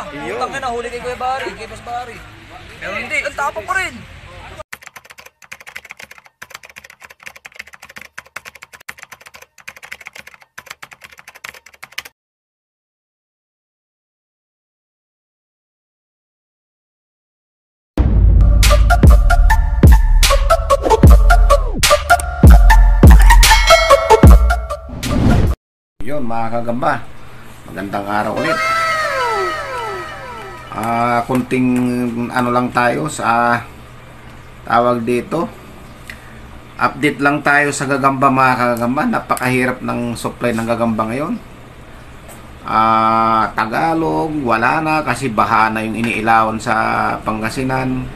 Iyo. Utang na, huli kay Kuya Bari, kay Mas Bari. Pero hindi, ang tapang ko rin. Yun mga kagamba, magandang araw ulit. Kunting ano lang tayo sa tawag dito, update lang tayo sa gagamba mga kagamba. Napakahirap ng supply ng gagamba ngayon. Tagalog wala na kasi baha na yung iniilawan sa Pangasinan,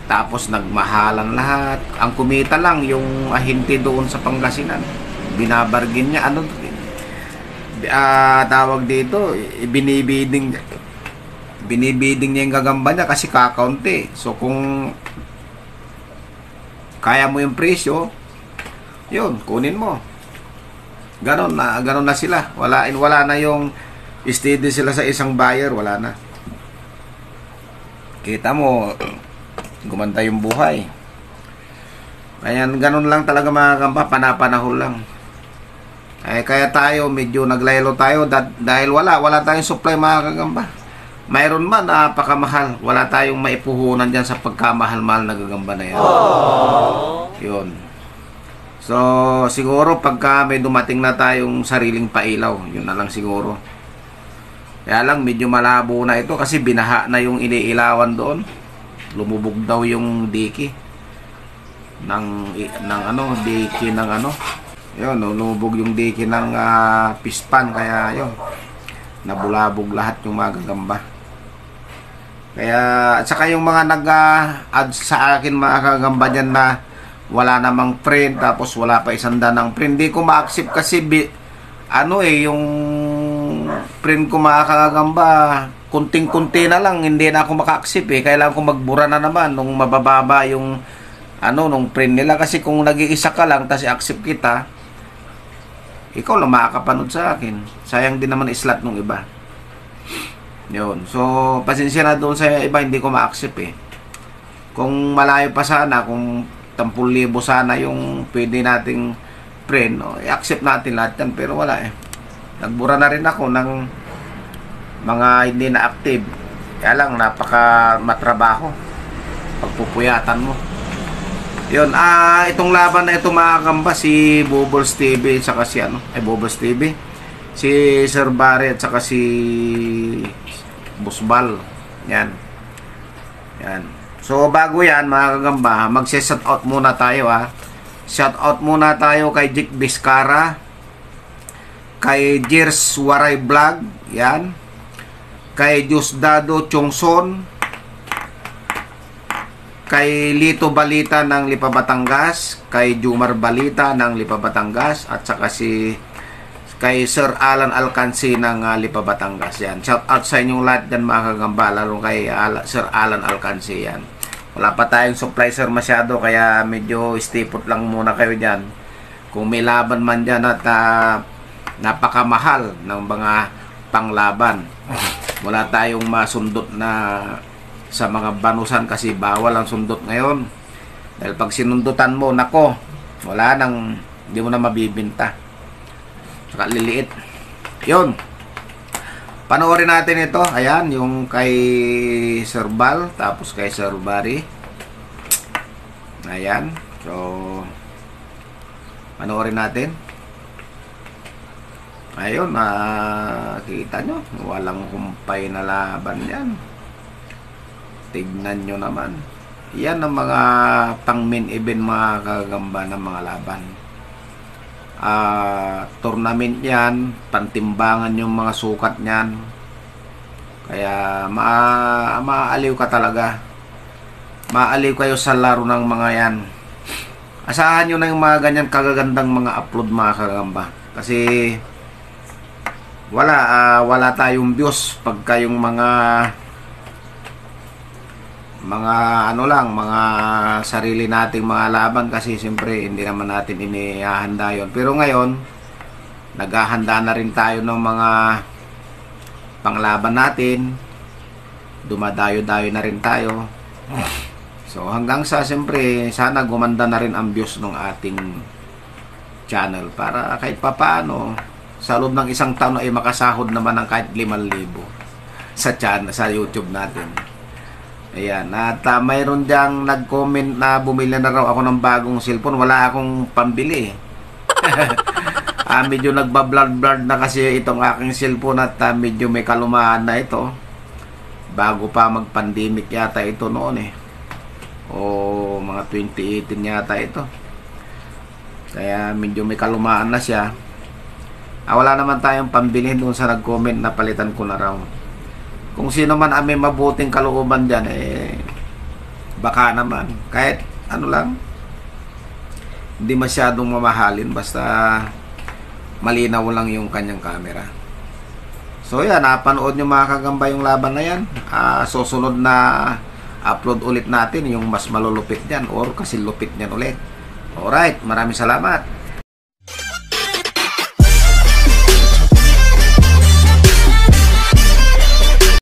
tapos nagmahalan lahat. Ang kumita lang yung ahinti doon sa Pangasinan, binabargin niya, ano tawag dito, binibiding niya yung gagamba niya kasi kakaunti. So kung kaya mo yung presyo, yun, kunin mo. Ganon na sila. Wala na yung steady sila sa isang buyer, wala na. Kita mo, gumanda yung buhay. Ayan, ganon lang talaga mga kagamba, panapanahon lang. Kaya tayo medyo naglaylo tayo dahil wala tayong supply mga kagamba. Mayroon man, napakamahal. Wala tayong maipuhunan dyan sa pagkamahal-mahal na gagamba na yan. Yun. So siguro pagka may dumating na tayong sariling pailaw, yun na lang siguro. Kaya lang medyo malabo na ito kasi binaha na yung iniilawan doon. Lumubog daw yung diki ng diki ng ano. Yun, lumubog yung diki ng pispan, kaya yun, nabulabog lahat yung mga gagamba. Kaya, at saka yung mga nag-add sa akin mga kagamba dyan na wala namang print, tapos wala pa 100 ng print, hindi ko ma-accept kasi yung print ko mga kagamba, kunting-kunti na lang, hindi na ako maka-accept kailangan ko magbura na naman nung mabababa yung nung print nila, kasi kung nag-iisa ka lang tapos i-accept kita, ikaw lang makakapanood sa akin. Sayang din naman slot nung iba. Yun. So, pasensya na doon sa iba, hindi ko ma-accept Kung malayo pa sana, kung 10,000 sana yung pwede nating print, i-accept natin lahat yan. Pero wala Nagbura na rin ako ng mga hindi na active. Kaya lang, napaka matrabaho. Pagpupuyatan mo. Yun, itong laban na ito mga kagamba, si Bubbles TV saka si Bubbles TV, si Sir Barry at saka si Busbal. Yan. So bago yan mga kagamba, magse-shout out muna tayo Shout out muna tayo kay Jake Vizcara, kay Jirs Waray Vlog, yan, kay Diosdado Chongson, kay Lito Balita ng Lipa Batangas, kay Jumar Balita ng Lipa Batangas, at saka kay Sir Alan Alcansi ng Lipa Batangas. Yan. Shout out sa inyong lahat dyan mga kagamba, lalo kay Sir Alan Alcansi. Yan. Wala pa tayong supply sir masyado, kaya medyo stipot lang muna kayo dyan. Kung may laban man dyan at napakamahal ng mga panglaban, wala tayong masundot na sa mga banusan kasi bawal ang sundot ngayon. Dahil pag sinundutan mo, nako, wala nang, hindi mo na mabibinta. Saka liliit. Yun. Panoorin natin ito. Ayan, yung kay Sir Bal, tapos kay Sir Barry. Ayan. So, panoorin natin. Ayun, kita nyo, walang humpay na laban yan. Tignan nyo naman. Yan ang mga pang main event mga kagamba ng mga laban. Tournament yan, pantimbangan yung mga sukat nyan. Kaya maaliw ka talaga. Maaliw kayo sa laro ng mga yan. Asahan nyo na yung mga ganyan kagagandang mga upload mga kagamba. Kasi wala tayong views pagka yung mga mga sarili nating mga laban, kasi siyempre hindi naman natin inihahanda yon. Pero ngayon naghahanda na rin tayo ng mga panglaban natin. Dumadayo-dayo na rin tayo. So hanggang sa siyempre sana gumanda na rin ang views ng ating channel para kahit papaano sa loob ng isang taon ay makasahod naman ng kahit 5,000 sa channel, sa YouTube natin. Ayan, at mayroon diyang nag-comment na bumili na raw ako ng bagong cellphone. Wala akong pambili. Medyo nagbablad-blad na kasi itong aking cellphone at medyo may kalumaan na ito. Bago pa mag-pandemic yata ito noon eh. O mga 2018 yata ito. Kaya medyo may kalumaan na siya. Wala naman tayong pambili doon sa nag-comment na palitan ko na raw. Kung sino man may mabuting kalooban dyan, baka naman. Kahit ano lang, hindi masyadong mamahalin, basta malinaw lang yung kanyang camera. So yan, napanood nyo mga kagamba yung laban na yan. Susunod na upload ulit natin yung mas malulupit dyan or kasi lupit nyan ulit. Alright, maraming salamat.